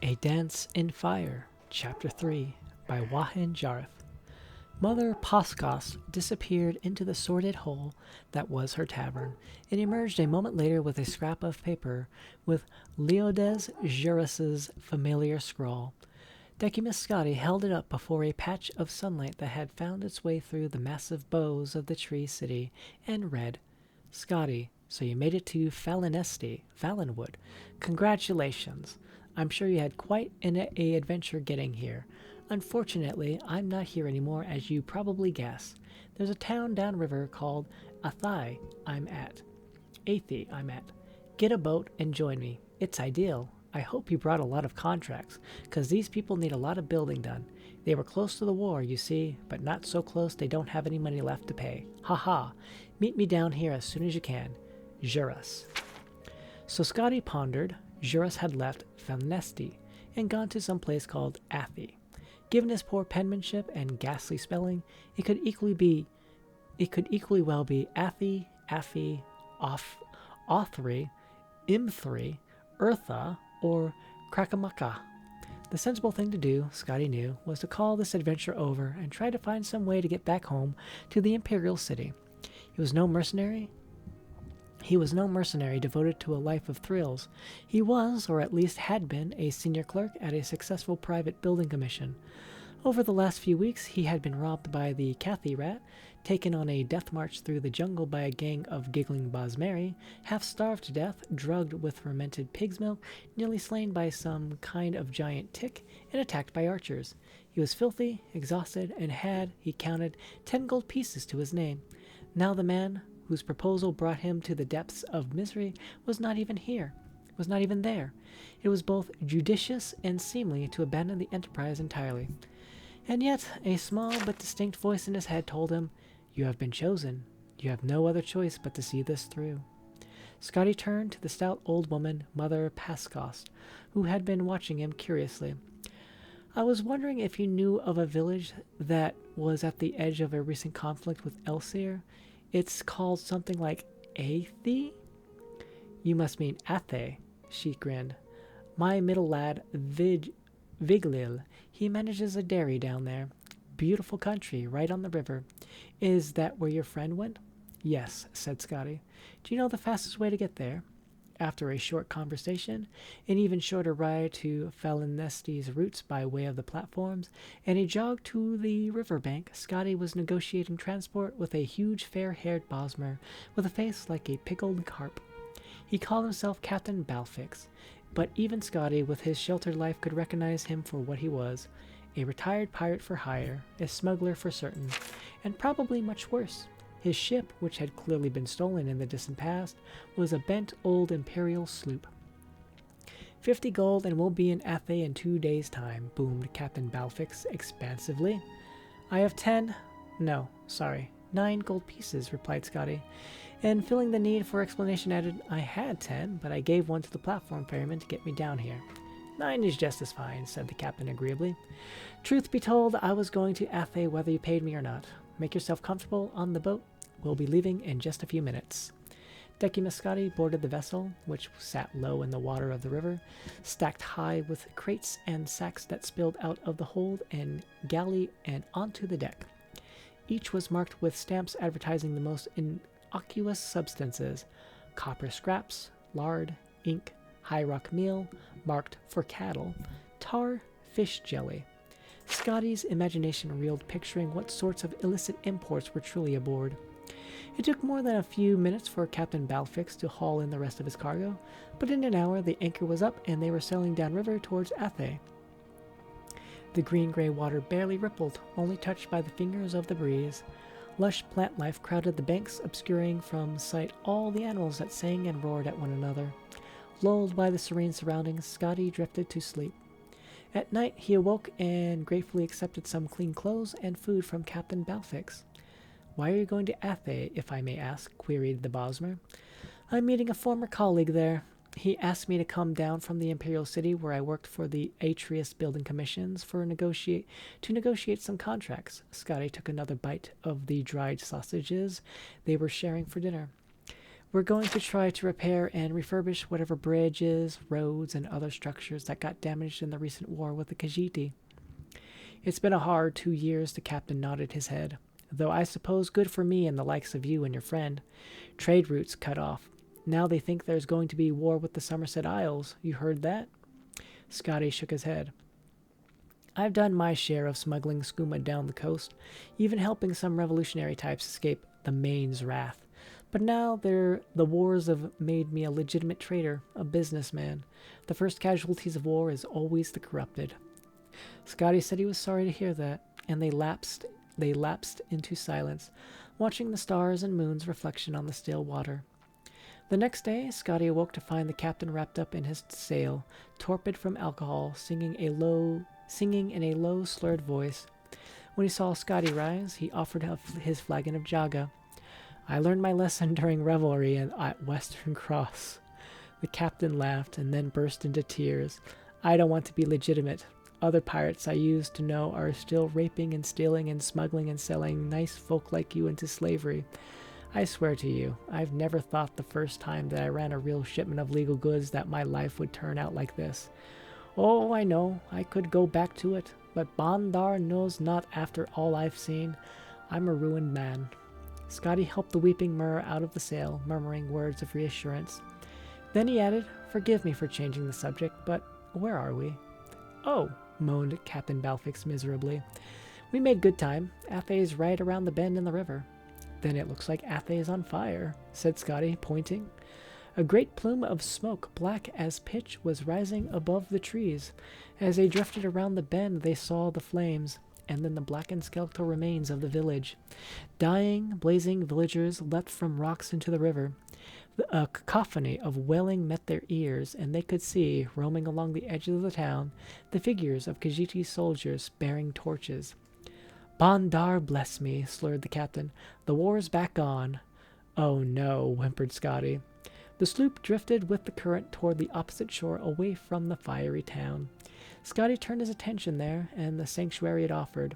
A Dance in Fire, Chapter 3, by Wahin Jareth. Mother Poskos disappeared into the sordid hole that was her tavern, and emerged a moment later with a scrap of paper with Leodes Juris's familiar scrawl. Decimus Scotti held it up before a patch of sunlight that had found its way through the massive boughs of the tree city, and read, Scotti, so you made it to Valenwood. Congratulations. I'm sure you had quite an adventure getting here. Unfortunately, I'm not here anymore, as you probably guess. There's a town downriver called Athai I'm at. Get a boat and join me. It's ideal. I hope you brought a lot of contracts, because these people need a lot of building done. They were close to the war, you see, but not so close they don't have any money left to pay. Ha ha. Meet me down here as soon as you can. Juras. So Scotti pondered. Juras had left Falnesti and gone to some place called Athi. Given his poor penmanship and ghastly spelling, it could equally well be Athi, Affy, Othri, Imthri, Eartha, or Krakamaka. The sensible thing to do, Scotti knew, was to call this adventure over and try to find some way to get back home to the Imperial City. He was no mercenary devoted to a life of thrills. He was, or at least had been, a senior clerk at a successful private building commission. Over the last few weeks, he had been robbed by the Cathy Rat, taken on a death march through the jungle by a gang of giggling Bosmeri, half starved to death, drugged with fermented pig's milk, nearly slain by some kind of giant tick, and attacked by archers. He was filthy, exhausted, and had, he counted, 10 gold pieces to his name. Now the man whose proposal brought him to the depths of misery was not even there. It was both judicious and seemly to abandon the enterprise entirely. And yet, a small but distinct voice in his head told him, You have been chosen. You have no other choice but to see this through. Scotti turned to the stout old woman, Mother Paskost, who had been watching him curiously. I was wondering if you knew of a village that was at the edge of a recent conflict with Elsir. It's called something like Athi? You must mean Athe, she grinned. My middle lad, Viglil, he manages a dairy down there. Beautiful country, right on the river. Is that where your friend went? Yes, said Scotti. Do you know the fastest way to get there? After a short conversation, an even shorter ride to Falnesti's routes by way of the platforms, and a jog to the riverbank, Scotti was negotiating transport with a huge fair-haired Bosmer with a face like a pickled carp. He called himself Captain Balfix, but even Scotti, with his sheltered life, could recognize him for what he was, a retired pirate for hire, a smuggler for certain, and probably much worse. His ship, which had clearly been stolen in the distant past, was a bent old imperial sloop. 50 gold and we'll be in Athe in 2 days' time, boomed Captain Balfix expansively. I have 9 gold pieces, replied Scotti, and feeling the need for explanation added, I had 10, but I gave one to the platform ferryman to get me down here. 9 is just as fine, said the captain agreeably. Truth be told, I was going to Athe whether you paid me or not. Make yourself comfortable on the boat. We'll be leaving in just a few minutes. Decimus Scotti boarded the vessel, which sat low in the water of the river, stacked high with crates and sacks that spilled out of the hold and galley and onto the deck. Each was marked with stamps advertising the most innocuous substances: copper scraps, lard, ink, high rock meal, marked for cattle, tar, fish jelly. Scotty's imagination reeled, picturing what sorts of illicit imports were truly aboard. It took more than a few minutes for Captain Balfix to haul in the rest of his cargo, but in an hour the anchor was up and they were sailing downriver towards Athe. The green-gray water barely rippled, only touched by the fingers of the breeze. Lush plant life crowded the banks, obscuring from sight all the animals that sang and roared at one another. Lulled by the serene surroundings, Scotti drifted to sleep. At night, he awoke and gratefully accepted some clean clothes and food from Captain Balfix. Why are you going to Athe, if I may ask? Queried the Bosmer. I'm meeting a former colleague there. He asked me to come down from the Imperial City, where I worked for the Atreus building commissions, to negotiate some contracts. Scotti took another bite of the dried sausages they were sharing for dinner. We're going to try to repair and refurbish whatever bridges, roads, and other structures that got damaged in the recent war with the Khajiit. It's been a hard 2 years, the captain nodded his head. Though I suppose good for me and the likes of you and your friend. Trade routes cut off. Now they think there's going to be war with the Somerset Isles. You heard that? Scotty shook his head. I've done my share of smuggling skooma down the coast, even helping some revolutionary types escape the Maine's wrath. But now the wars have made me a legitimate trader, a businessman. The first casualties of war is always the corrupted. Scotty said he was sorry to hear that, and they lapsed into silence, watching the stars and moon's reflection on the still water. The next day, Scotty awoke to find the captain wrapped up in his sail, torpid from alcohol, singing in a low, slurred voice. When he saw Scotty rise, he offered his flagon of Jaga. I learned my lesson during revelry at Western Cross. The captain laughed and then burst into tears. I don't want to be legitimate. Other pirates I used to know are still raping and stealing and smuggling and selling nice folk like you into slavery. I swear to you, I've never thought the first time that I ran a real shipment of legal goods that my life would turn out like this. Oh, I know, I could go back to it, but Bandar knows not after all I've seen. I'm a ruined man. Scotty helped the weeping Mur out of the sail, murmuring words of reassurance. Then he added, Forgive me for changing the subject, but where are we? Oh, moaned Captain Balfix miserably. We made good time. Athay's right around the bend in the river. Then it looks like Athay is on fire, said Scotty, pointing. A great plume of smoke, black as pitch, was rising above the trees. As they drifted around the bend, they saw the flames, and then the blackened skeletal remains of the village. Dying, blazing villagers leapt from rocks into the river. A cacophony of wailing met their ears, and they could see, roaming along the edges of the town, the figures of Khajiit soldiers bearing torches. Bandar bless me, slurred the captain. The war's back on. Oh no, whimpered Scotty. The sloop drifted with the current toward the opposite shore away from the fiery town. Scotty turned his attention there, and the sanctuary it offered.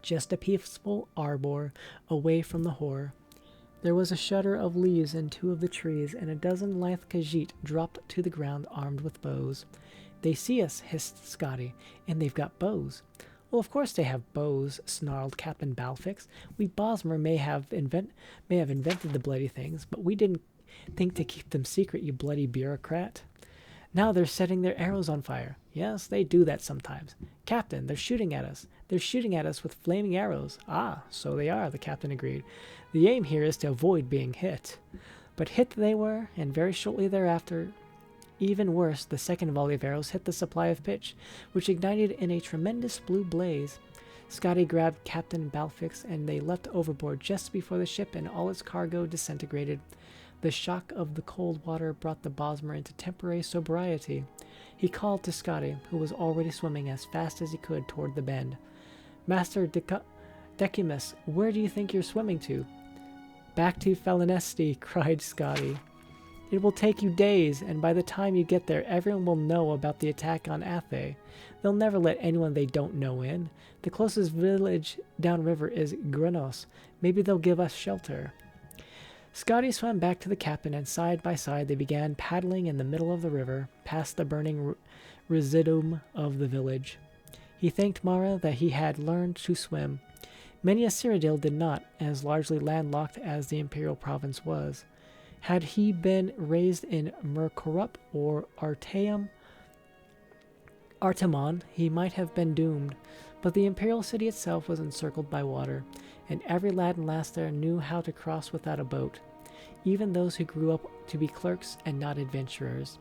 Just a peaceful arbor away from the horror. There was a shudder of leaves in 2 of the trees, and a dozen lithe Khajiit dropped to the ground armed with bows. They see us, hissed Scotty, and they've got bows. Well, of course they have bows, snarled Captain Balfix. We Bosmer may have invented the bloody things, but we didn't think to keep them secret, you bloody bureaucrat. Now they're setting their arrows on fire. Yes, they do that sometimes. Captain, they're shooting at us. They're shooting at us with flaming arrows. Ah, so they are, the captain agreed. The aim here is to avoid being hit. But hit they were, and very shortly thereafter, even worse, the second volley of arrows hit the supply of pitch, which ignited in a tremendous blue blaze. Scotty grabbed Captain Balfix, and they leapt overboard just before the ship and all its cargo disintegrated. The shock of the cold water brought the Bosmer into temporary sobriety. He called to Scotty, who was already swimming as fast as he could toward the bend. Master Decimus, where do you think you're swimming to? Back to Felinesti, cried Scotty. It will take you days, and by the time you get there, everyone will know about the attack on Athay. They'll never let anyone they don't know in. The closest village downriver is Grenos. Maybe they'll give us shelter. Scotty swam back to the captain, and side by side they began paddling in the middle of the river, past the burning residuum of the village. He thanked Mara that he had learned to swim. Many a Cyrodiil did not, as largely landlocked as the imperial province was. Had he been raised in Mercorup or Artemon, he might have been doomed, but the imperial city itself was encircled by water, and every lad and lass there knew how to cross without a boat, even those who grew up to be clerks and not adventurers.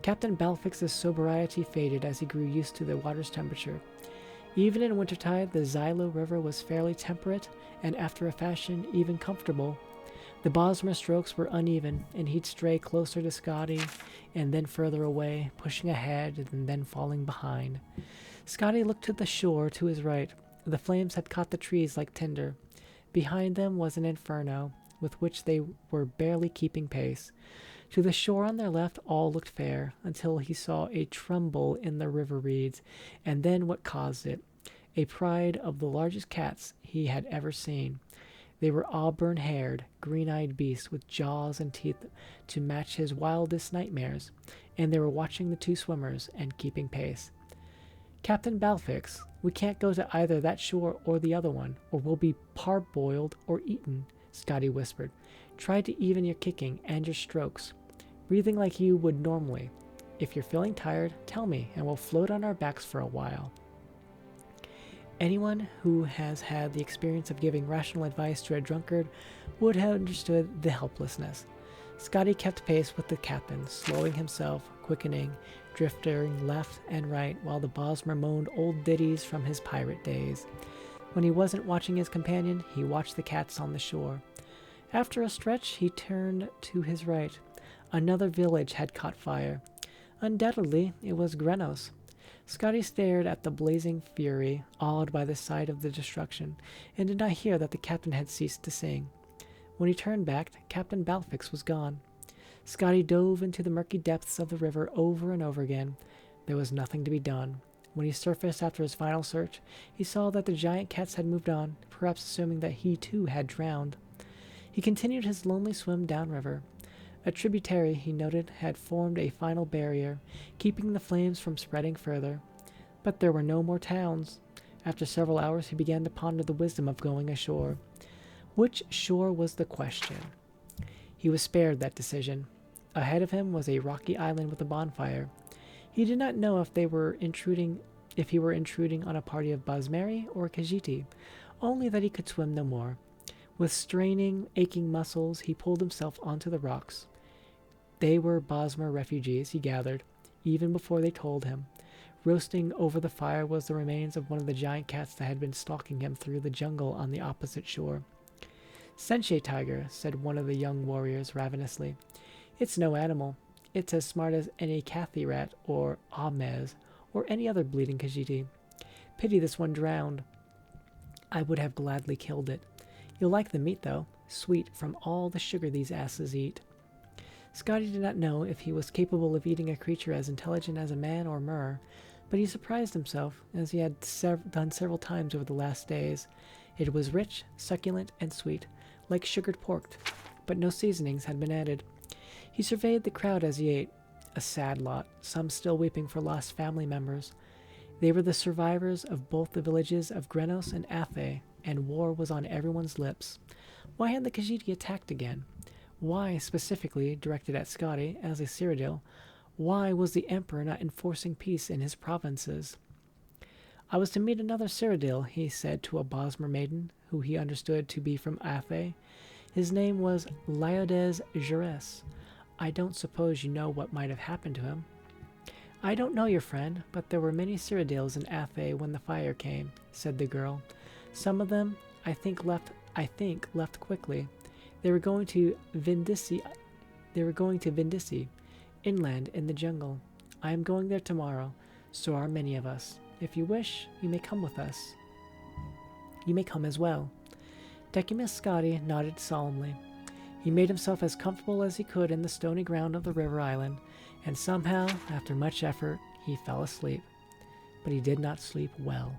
Captain Balfix's sobriety faded as he grew used to the water's temperature. Even in wintertide, the Xylo River was fairly temperate, and after a fashion, even comfortable. The Bosmer strokes were uneven, and he'd stray closer to Scotty, and then further away, pushing ahead and then falling behind. Scotty looked to the shore to his right. The flames had caught the trees like tinder. Behind them was an inferno, with which they were barely keeping pace. To the shore on their left all looked fair, until he saw a tremble in the river reeds, and then what caused it, a pride of the largest cats he had ever seen. They were auburn-haired, green-eyed beasts with jaws and teeth to match his wildest nightmares, and they were watching the two swimmers and keeping pace. "Captain Balfix, we can't go to either that shore or the other one, or we'll be parboiled or eaten," Scotty whispered. "Try to even your kicking and your strokes, breathing like you would normally. If you're feeling tired, tell me, and we'll float on our backs for a while." Anyone who has had the experience of giving rational advice to a drunkard would have understood the helplessness. Scotty kept pace with the captain, slowing himself, quickening, drifting left and right while the Bosmer moaned old ditties from his pirate days. When he wasn't watching his companion, he watched the cats on the shore. After a stretch, he turned to his right. Another village had caught fire. Undoubtedly, it was Grenos. Scotty stared at the blazing fury, awed by the sight of the destruction, and did not hear that the captain had ceased to sing. When he turned back, Captain Balfix was gone. Scotty dove into the murky depths of the river over and over again. There was nothing to be done. When he surfaced after his final search, he saw that the giant cats had moved on, perhaps assuming that he too had drowned. He continued his lonely swim downriver. A tributary, he noted, had formed a final barrier, keeping the flames from spreading further. But there were no more towns. After several hours, he began to ponder the wisdom of going ashore. Which shore was the question? He was spared that decision. Ahead of him was a rocky island with a bonfire. He did not know if he were intruding on a party of Bosmeri or Khajiit, only that he could swim no more. With straining, aching muscles, he pulled himself onto the rocks. They were Bosmer refugees, he gathered, even before they told him. Roasting over the fire was the remains of one of the giant cats that had been stalking him through the jungle on the opposite shore. "Sensei tiger," said one of the young warriors ravenously. "It's no animal. It's as smart as any Cathy rat or Ahmez or any other bleeding Khajiit. Pity this one drowned. I would have gladly killed it. You'll like the meat, though, sweet from all the sugar these asses eat." Scotty did not know if he was capable of eating a creature as intelligent as a man or Mur, but he surprised himself, as he had done several times over the last days. It was rich, succulent, and sweet, like sugared pork, but no seasonings had been added. He surveyed the crowd as he ate, a sad lot, some still weeping for lost family members. They were the survivors of both the villages of Grenos and Athe, and war was on everyone's lips. Why had the Khajiit attacked again? Why, specifically directed at Scotty as a Cyrodiil, why was the Emperor not enforcing peace in his provinces? "I was to meet another Cyrodiil," he said to a Bosmer maiden, who he understood to be from Athe. "His name was Lyodes Jures. I don't suppose you know what might have happened to him." "I don't know your friend, but there were many Cyrodiils in Athe when the fire came," said the girl. "Some of them, I think, left quickly. They were going to Vindisi, inland in the jungle. I am going there tomorrow. So are many of us. If you wish, you may come with us. You may come as well." Decimus Scotty nodded solemnly. He made himself as comfortable as he could in the stony ground of the river island, and somehow, after much effort, he fell asleep. But he did not sleep well.